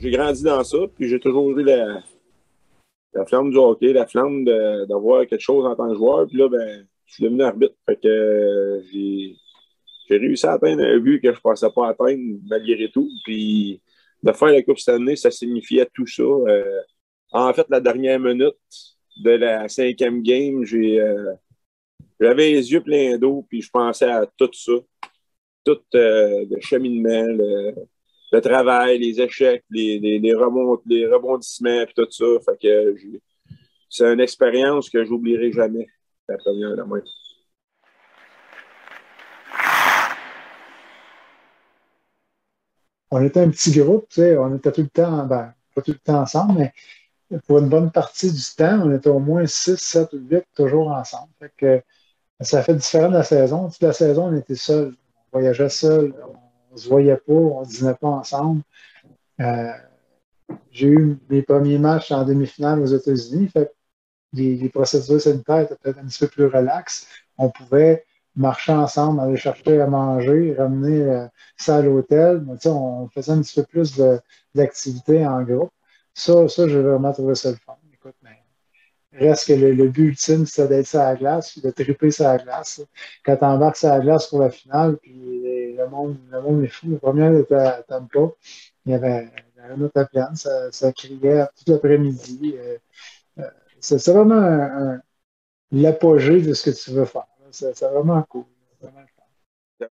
j'ai grandi dans ça, puis j'ai toujours eu la flamme du hockey, la flamme d'avoir quelque chose en tant que joueur. Puis là, ben, je suis devenu arbitre. Fait que j'ai réussi à atteindre un but que je ne pensais pas atteindre malgré tout. Puis de faire la Coupe cette année, ça signifiait tout ça. En fait, la dernière minute de la cinquième game, j'avais les yeux pleins d'eau, puis je pensais à tout ça. Tout le cheminement, le travail, les échecs, les rebondissements, puis tout ça. Fait que c'est une expérience que j'oublierai jamais, la première de moi. On était un petit groupe, tu sais, on était tout le temps, ben, pas tout le temps ensemble, mais pour une bonne partie du temps, on était au moins 6, 7 ou 8 toujours ensemble. Fait que ça fait différent de la saison. Toute la saison, on était seuls. On voyageait seuls, on se voyait pas, on dînait pas ensemble. Euh, j'ai eu mes premiers matchs en demi-finale aux États-Unis. Fait que les procédures sanitaires étaient peut-être un petit peu plus relaxes. On pouvait marcher ensemble, aller chercher à manger, ramener ça à l'hôtel. Mais, tu sais, on faisait un petit peu plus d'activités en groupe. Ça, j'ai vraiment trouvé ça le fun. Écoute, mais reste que le but ultime, c'est d'être sur la glace, puis de triper sur la glace. Quand tu embarques sur la glace pour la finale, puis le monde est fou. Le premier était à Tampa. La était pleine, ça criait tout l'après-midi. C'est vraiment l'apogée de ce que tu veux faire. C'est vraiment cool. Vraiment le fun.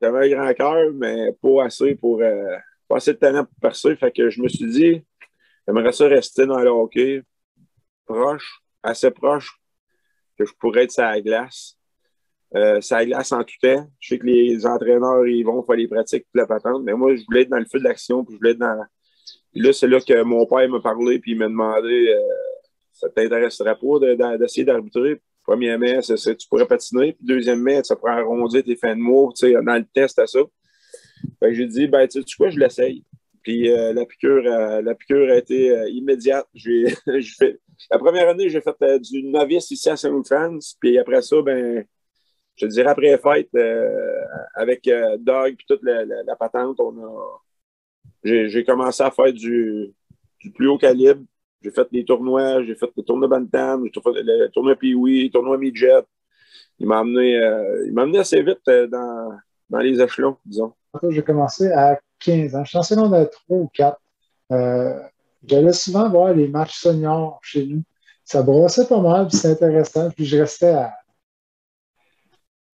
J'avais un grand cœur, mais pas assez de talent pour percer. Fait que je me suis dit, j'aimerais ça rester dans le hockey, proche, assez proche, que je pourrais être sur la glace. Ça glace en tout temps. Je sais que les entraîneurs, ils vont faire les pratiques, toute la patente, mais moi, je voulais être dans le feu de l'action, puis je voulais être dans. Puis là, c'est là que mon père m'a parlé, puis il m'a demandé ça t'intéresserait pas d'essayer d'arbitrer. Premièrement, tu pourrais patiner, puis deuxièmement, ça pourrait arrondir tes fins de mois, tu sais, dans le test à ça. Fait que j'ai dit, ben, tu sais quoi, je l'essaye. Puis la piqûre a été immédiate. La première année, j'ai fait du novice ici à Saint-Louis-de-France, puis après ça, ben, je te dirais après la fête, avec Doug et toute la patente, j'ai commencé à faire du plus haut calibre. J'ai fait des tournois, j'ai fait le tournoi Bantam, j'ai fait le tournoi Pee-Wee, le tournoi Midget. Il m'a amené assez vite dans les échelons, disons. J'ai commencé à 15 ans. Je suis en secondaire 3 ou 4. Euh, J'allais souvent voir les matchs seniors chez nous. Ça brossait pas mal, puis c'était intéressant. Puis je restais à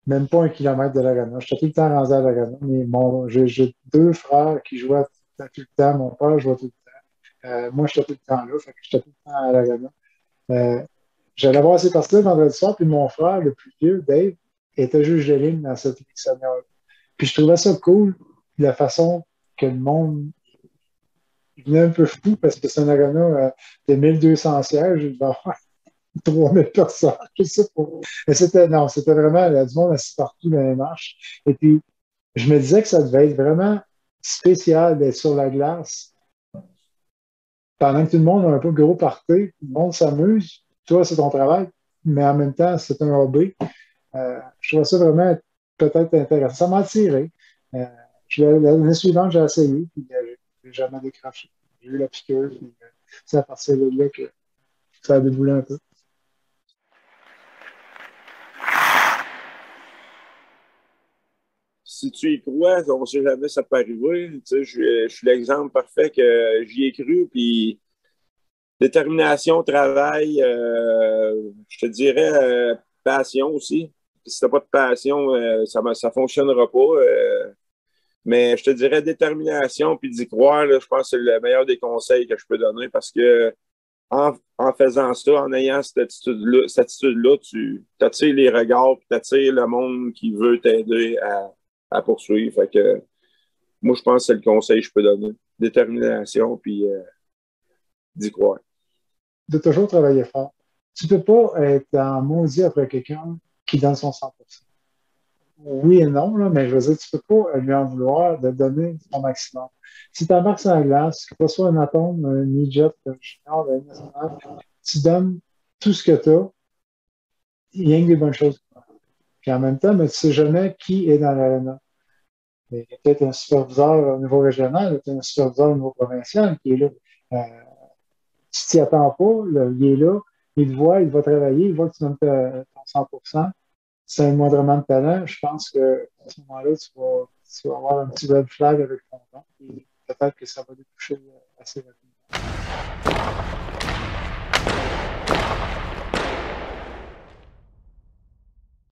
même pas 1 kilomètre de l'Arena. J'étais tout le temps rendu à l'Arena. Mais j'ai deux frères qui jouaient tout le temps. Mon père jouait tout le temps. Moi, j'étais tout le temps là. Fait que j'étais tout le temps à l'Arena. Euh, J'allais voir ces parties-là vendredi soir, puis mon frère, le plus vieux, Dave, était juge de ligne dans cette ligue senior. Puis je trouvais ça cool, la façon que le monde venait un peu fou, parce que c'est un arena de 1200 sièges, il va y avoir 3000 personnes, je sais pas. Mais c'était vraiment du monde assis partout dans les marches. Et puis, je me disais que ça devait être vraiment spécial d'être sur la glace pendant que tout le monde a un peu gros party, tout le monde s'amuse. Toi, c'est ton travail, mais en même temps, c'est un hobby. Je trouve ça vraiment peut-être intéressant. Ça m'a attiré. Euh, L'année suivante, j'ai essayé, puis j'ai jamais décroché. J'ai eu la piqûre, puis c'est à partir de là que ça a déboulé un peu. Si tu y crois, on ne sait jamais, ça peut arriver. Tu sais, je suis l'exemple parfait que j'y ai cru, puis détermination, travail, je te dirais passion aussi. Si t'as pas de passion, ça fonctionnera pas. Mais je te dirais détermination puis d'y croire, là, je pense que c'est le meilleur des conseils que je peux donner parce que en faisant ça, en ayant cette attitude-là, tu attires les regards, tu attires le monde qui veut t'aider à poursuivre. Fait que moi, je pense que c'est le conseil que je peux donner. Détermination puis d'y croire. De toujours travailler fort. Tu peux pas être en maudit après quelqu'un qui donne son 100%. Oui et non, là, mais je veux dire, tu peux pas lui en vouloir de donner son maximum. Si tu embarques sur la glace, que ce soit un atome, un midget, un junior, un national, tu donnes tout ce que tu as, il y a que des bonnes choses. Puis en même temps, mais tu sais jamais qui est dans l'arena. Mais il y a peut-être un superviseur au niveau régional, peut-être un superviseur au niveau provincial qui est là. Tu t'y attends pas, là, il est là, il te voit, il va travailler, il voit que tu donnes ton 100%. C'est un moindrement de talent. Je pense que à ce moment-là, tu vas avoir un petit red flag avec ton nom. Et peut-être que ça va déboucher assez rapidement.